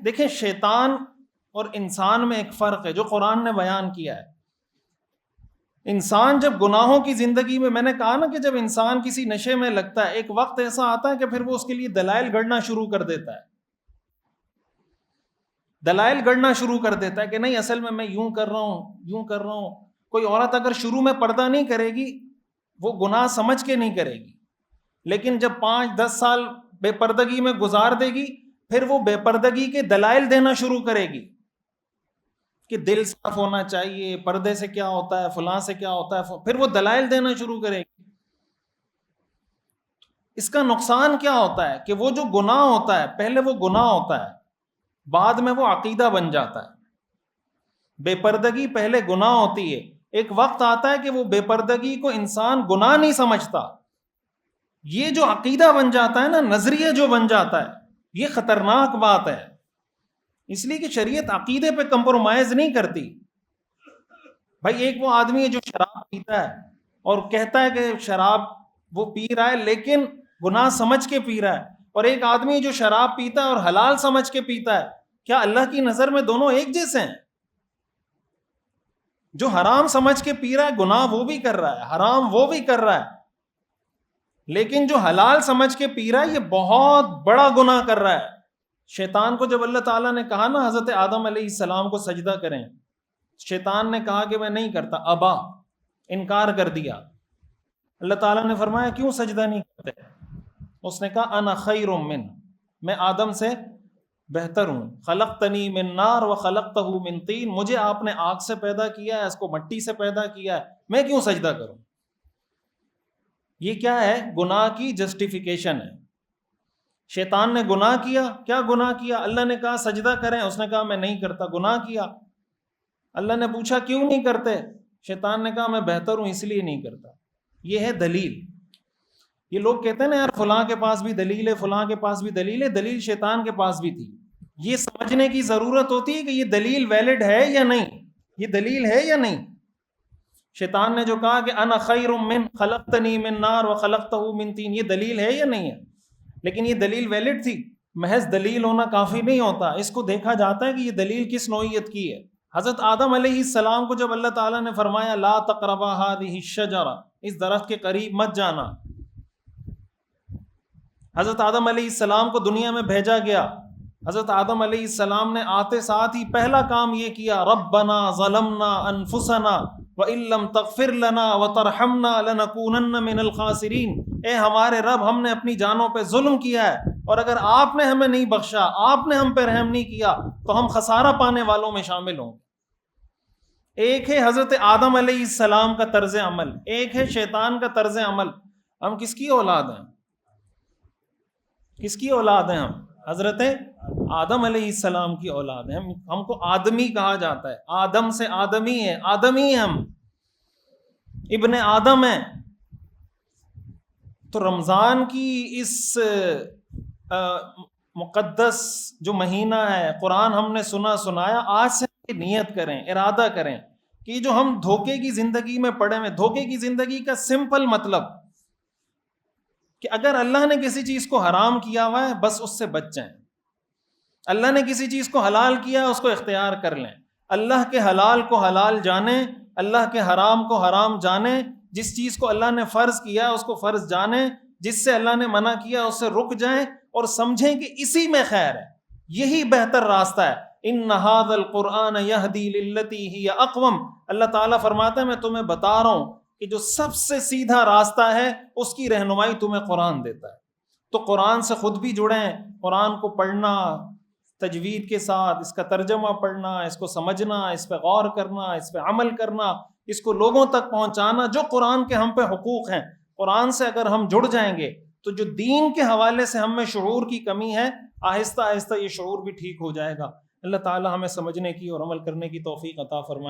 دیکھیں شیطان اور انسان میں ایک فرق ہے جو قرآن نے بیان کیا ہے. انسان جب گناہوں کی زندگی میں نے کہا نا کہ جب انسان کسی نشے میں لگتا ہے ایک وقت ایسا آتا ہے کہ پھر وہ اس کے لیے دلائل گھڑنا شروع کر دیتا ہے. دلائل گھڑنا شروع کر دیتا ہے کہ نہیں اصل میں یوں کر رہا ہوں. کوئی عورت اگر شروع میں پردہ نہیں کرے گی وہ گناہ سمجھ کے نہیں کرے گی، لیکن جب 5-10 سال بے پردگی میں گزار دے گی پھر وہ بے پردگی کے دلائل دینا شروع کرے گی کہ دل صاف ہونا چاہیے، پردے سے کیا ہوتا ہے، فلاں سے کیا ہوتا ہے، پھر وہ دلائل دینا شروع کرے گی. اس کا نقصان کیا ہوتا ہے کہ وہ جو گناہ ہوتا ہے پہلے وہ گناہ ہوتا ہے، بعد میں وہ عقیدہ بن جاتا ہے. بے پردگی پہلے گناہ ہوتی ہے، ایک وقت آتا ہے کہ وہ بے پردگی کو انسان گناہ نہیں سمجھتا، یہ جو عقیدہ بن جاتا ہے نا، نظریہ جو بن جاتا ہے، یہ خطرناک بات ہے. اس لیے کہ شریعت عقیدے پہ کمپرومائز نہیں کرتی. بھائی ایک وہ آدمی ہے جو شراب پیتا ہے اور کہتا ہے کہ شراب وہ پی رہا ہے لیکن گناہ سمجھ کے پی رہا ہے، اور ایک آدمی جو شراب پیتا ہے اور حلال سمجھ کے پیتا ہے. کیا اللہ کی نظر میں دونوں ایک جیسے ہیں؟ جو حرام سمجھ کے پی رہا ہے گناہ وہ بھی کر رہا ہے، حرام وہ بھی کر رہا ہے، لیکن جو حلال سمجھ کے پی رہا ہے یہ بہت بڑا گناہ کر رہا ہے. شیطان کو جب اللہ تعالیٰ نے کہا نا حضرت آدم علیہ السلام کو سجدہ کریں، شیطان نے کہا کہ میں نہیں کرتا، ابا، انکار کر دیا. اللہ تعالیٰ نے فرمایا کیوں سجدہ نہیں کرتے؟ اس نے کہا انا خیر من، میں آدم سے بہتر ہوں. خلقتنی من نار وخلقتہ من طین، مجھے آپ نے آگ سے پیدا کیا ہے، اس کو مٹی سے پیدا کیا ہے، میں کیوں سجدہ کروں؟ یہ کیا ہے؟ گناہ کی جسٹیفیکیشن ہے. شیطان نے گناہ کیا. کیا گناہ کیا؟ اللہ نے کہا سجدہ کریں، اس نے کہا میں نہیں کرتا، گناہ کیا. اللہ نے پوچھا کیوں نہیں کرتے؟ شیطان نے کہا میں بہتر ہوں اس لیے نہیں کرتا. یہ ہے دلیل. یہ لوگ کہتے ہیں نا یار فلاں کے پاس بھی دلیل ہے، فلاں کے پاس بھی دلیل ہے. دلیل شیطان کے پاس بھی تھی. یہ سمجھنے کی ضرورت ہوتی ہے کہ یہ دلیل ویلڈ ہے یا نہیں، یہ دلیل ہے یا نہیں. شیطان نے جو کہا کہ انا خیر من خلقتنی من نار وخلقتہ من طین، یہ دلیل ہے یا نہیں ہے؟ لیکن یہ دلیل ویلڈ تھی. محض دلیل ہونا کافی نہیں ہوتا، اس کو دیکھا جاتا ہے کہ یہ دلیل کس نوعیت کی ہے. حضرت آدم علیہ السلام کو جب اللہ تعالیٰ نے فرمایا لا تقربا هذه الشجرہ، اس درخت کے قریب مت جانا، حضرت آدم علیہ السلام کو دنیا میں بھیجا گیا. حضرت آدم علیہ السلام نے آتے ساتھ ہی پہلا کام یہ کیا، ربنا ظلمنا انفسنا وَإِن لَّمْ تَغْفِرْ لَنَا وَتَرْحَمْنَا لَنَكُونَنَّ مِنَ الْخَاسِرِينَ. اے ہمارے رب، ہم نے اپنی جانوں پہ ظلم کیا ہے، اور اگر آپ نے ہمیں نہیں بخشا، آپ نے ہم پہ رحم نہیں کیا تو ہم خسارہ پانے والوں میں شامل ہوں. ایک ہے حضرت آدم علیہ السلام کا طرز عمل، ایک ہے شیطان کا طرز عمل. ہم کس کی اولاد ہیں؟ کس کی اولاد ہیں؟ ہم حضرت آدم علیہ السلام کی اولاد ہیں. ہم کو آدمی کہا جاتا ہے، آدم سے آدمی ہے، آدمی ہیں ہم، ابن آدم ہیں. تو رمضان کی اس مقدس جو مہینہ ہے، قرآن ہم نے سنایا، آج سے نیت کریں، ارادہ کریں کہ جو ہم دھوکے کی زندگی میں پڑے ہوئے، دھوکے کی زندگی کا سمپل مطلب کہ اگر اللہ نے کسی چیز کو حرام کیا ہوا ہے بس اس سے بچ جائیں. اللہ نے کسی چیز کو حلال کیا ہے اس کو اختیار کر لیں. اللہ کے حلال کو حلال جانیں، اللہ کے حرام کو حرام جانیں. جس چیز کو اللہ نے فرض کیا اس کو فرض جانیں، جس سے اللہ نے منع کیا اس سے رک جائیں، اور سمجھیں کہ اسی میں خیر ہے، یہی بہتر راستہ ہے. ان ھذا القرآن یہدی للتی ہی اقوم. اللہ تعالیٰ فرماتا ہے میں تمہیں بتا رہا ہوں کہ جو سب سے سیدھا راستہ ہے اس کی رہنمائی تمہیں قرآن دیتا ہے. تو قرآن سے خود بھی جڑیں، قرآن کو پڑھنا تجوید کے ساتھ، اس کا ترجمہ پڑھنا، اس کو سمجھنا، اس پہ غور کرنا، اس پہ عمل کرنا، اس کو لوگوں تک پہنچانا. جو قرآن کے ہم پہ حقوق ہیں، قرآن سے اگر ہم جڑ جائیں گے تو جو دین کے حوالے سے ہم میں شعور کی کمی ہے، آہستہ آہستہ یہ شعور بھی ٹھیک ہو جائے گا. اللہ تعالی ہمیں سمجھنے کی اور عمل کرنے کی توفیق عطا فرمائے.